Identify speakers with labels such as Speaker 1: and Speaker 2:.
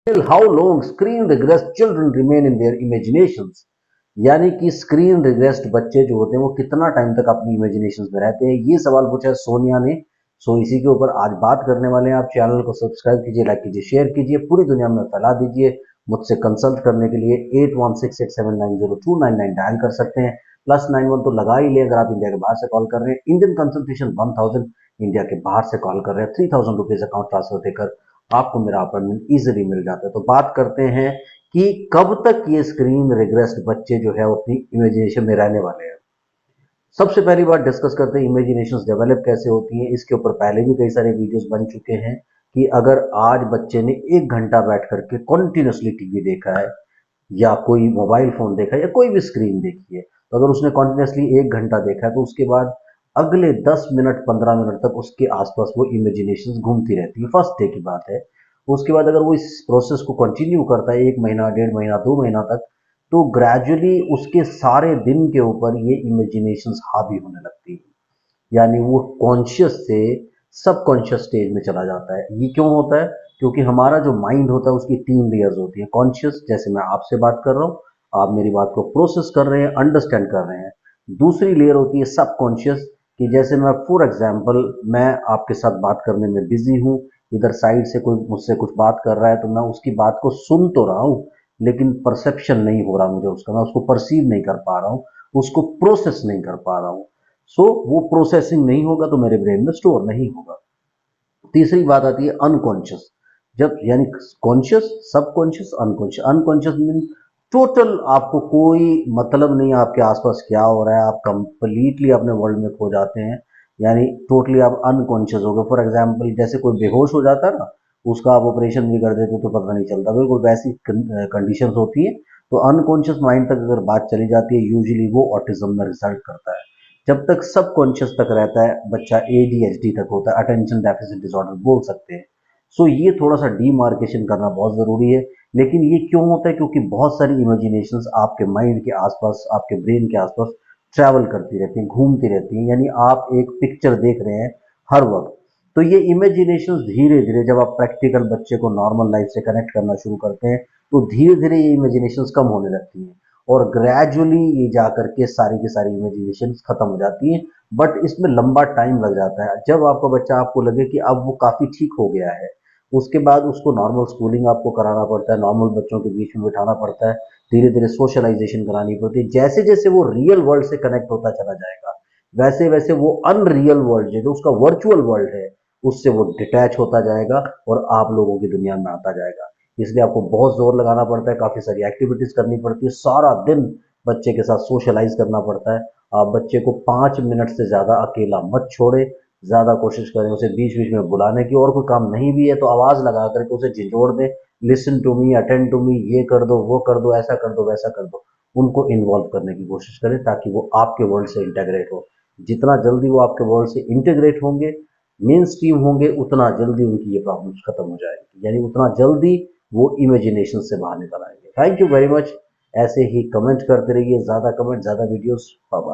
Speaker 1: Till how long screen regressed children remain in their imaginations। यानी कि screen regressed बच्चे जो होते हैं वो कितना टाइम तक अपनी इमेजिनेशंस में रहते हैं, ये सवाल पूछा है सोनिया ने। सो इसी के ऊपर आज बात करने वाले हैं। आप चैनल को सब्सक्राइब कीजिए, लाइक कीजिए, शेयर कीजिए, पूरी दुनिया में फैला दीजिए। मुझसे कंसल्ट करने के लिए 8168790299 डायल कर सकते हैं। +91 तो लगा ही ले अगर आप इंडिया के बाहर से कॉल कर रहे हैं। इंडियन कंसल्टेशन 1000, इंडिया के बाहर से कॉल कर रहे हैं 3000 रुपीज अकाउंट ट्रांसफर देकर आपको मेरा अपॉइंटमेंट इजीली मिल जाता है। तो बात करते हैं कि कब तक ये स्क्रीन रिग्रेस्ड बच्चे जो है अपनी इमेजिनेशन में रहने वाले हैं। सबसे पहली बात डिस्कस करते हैं इमेजिनेशंस डेवलप कैसे होती हैं। इसके ऊपर पहले भी कई सारे वीडियोस बन चुके हैं कि अगर आज बच्चे ने 1 घंटा बैठ करके कंटिन्यूसली टीवी देखा है या कोई मोबाइल फोन देखा है या कोई भी स्क्रीन देखी है, तो अगर उसने कंटिन्यूसली 1 घंटा देखा है तो उसके बाद अगले 10 मिनट 15 मिनट तक उसके आसपास वो इमेजिनेशन घूमती रहती है। फर्स्ट डे की बात है। उसके बाद अगर वो इस प्रोसेस को कंटिन्यू करता है 1 महीना 1.5 महीना 2 महीना तक, तो ग्रेजुअली उसके सारे दिन के ऊपर ये इमेजिनेशंस हावी होने लगती है। यानी वो कॉन्शियस से सबकॉन्शियस स्टेज में चला जाता है। ये क्यों होता है? क्योंकि हमारा जो माइंड होता है उसकी 3 लेयर्स होती है। कॉन्शियस, जैसे मैं आपसे बात कर रहा हूँ, आप मेरी बात को प्रोसेस कर रहे हैं, अंडरस्टैंड कर रहे हैं। दूसरी लेयर होती है सबकॉन्शियस, कि जैसे मैं फॉर एग्जांपल मैं आपके साथ बात करने में बिजी हूँ, इधर साइड से कोई मुझसे कुछ बात कर रहा है तो मैं उसकी बात को सुन तो रहा हूँ, लेकिन परसेप्शन नहीं हो रहा मुझे उसका, मैं उसको परसीव नहीं कर पा रहा हूँ, उसको प्रोसेस नहीं कर पा रहा हूँ। सो वो प्रोसेसिंग नहीं होगा तो मेरे ब्रेन में स्टोर नहीं होगा। तीसरी बात आती है अनकॉन्शियस। जब यानी conscious, subconscious, unconscious. Unconscious mean total आपको कोई मतलब नहीं है आपके आसपास क्या हो रहा है, आप कंप्लीटली अपने वर्ल्ड में खो जाते हैं। यानी टोटली आप अनकॉन्शियस हो गए। फॉर एग्जाम्पल जैसे कोई बेहोश हो जाता है ना, उसका आप ऑपरेशन भी कर देते तो पता नहीं चलता, बिल्कुल वैसी कंडीशन होती है। तो अनकॉन्शियस माइंड तक अगर बात चली जाती है, यूजुअली वो ऑटिज्म में रिजल्ट करता है। जब तक सबकॉन्शियस तक रहता है बच्चा, एडीएचडी तक होता है, अटेंशन डेफिसिट डिसऑर्डर बोल सकते हैं। सो ये थोड़ा सा डीमार्केशन करना बहुत जरूरी है। लेकिन ये क्यों होता है? क्योंकि बहुत सारी इमेजिनेशंस आपके माइंड के आसपास, आपके ब्रेन के आसपास ट्रैवल करती रहती हैं, घूमती रहती हैं। यानी आप एक पिक्चर देख रहे हैं हर वक्त। तो ये इमेजिनेशंस धीरे धीरे जब आप प्रैक्टिकल बच्चे को नॉर्मल लाइफ से कनेक्ट करना शुरू करते हैं तो धीरे धीरे ये इमेजिनेशंस कम होने लगती हैं और ग्रेजुअली ये जाकर के सारी की सारी इमेजिनेशन खत्म हो जाती है। बट इसमें लंबा टाइम लग जाता है। जब आपका बच्चा, आपको लगे कि अब वो काफी ठीक हो गया है, उसके बाद उसको नॉर्मल स्कूलिंग आपको कराना पड़ता है, नॉर्मल बच्चों के बीच में बिठाना पड़ता है, धीरे धीरे सोशलाइजेशन करानी पड़ती है। जैसे जैसे वो रियल वर्ल्ड से कनेक्ट होता चला जाएगा, वैसे वैसे वो अनरियल वर्ल्ड जो उसका वर्चुअल वर्ल्ड है उससे वो डिटैच होता जाएगा और आप लोगों की दुनिया में आता जाएगा। इसलिए आपको बहुत जोर लगाना पड़ता है, काफी सारी एक्टिविटीज करनी पड़ती है, सारा दिन बच्चे के साथ सोशलाइज करना पड़ता है। आप बच्चे को 5 मिनट से ज्यादा अकेला मत छोड़े, ज्यादा कोशिश करें उसे बीच बीच में बुलाने की। और कोई काम नहीं भी है तो आवाज लगा करके उसे झिझोड़ दे, listen to me, attend to me, ये कर दो, वो कर दो, ऐसा कर दो, वैसा कर दो। उनको इन्वॉल्व करने की कोशिश करें ताकि वो आपके वर्ल्ड से इंटेग्रेट हो। जितना जल्दी वो आपके वर्ल्ड से इंटीग्रेट होंगे, मेन स्ट्रीम होंगे, उतना जल्दी उनकी ये प्रॉब्लम्स खत्म हो जाएगी। यानी उतना जल्दी वो इमेजिनेशन से बाहर निकल आएंगे। Thank you very much. ऐसे ही कमेंट करते रहिए, ज्यादा कमेंट ज्यादा वीडियोस। Bye bye.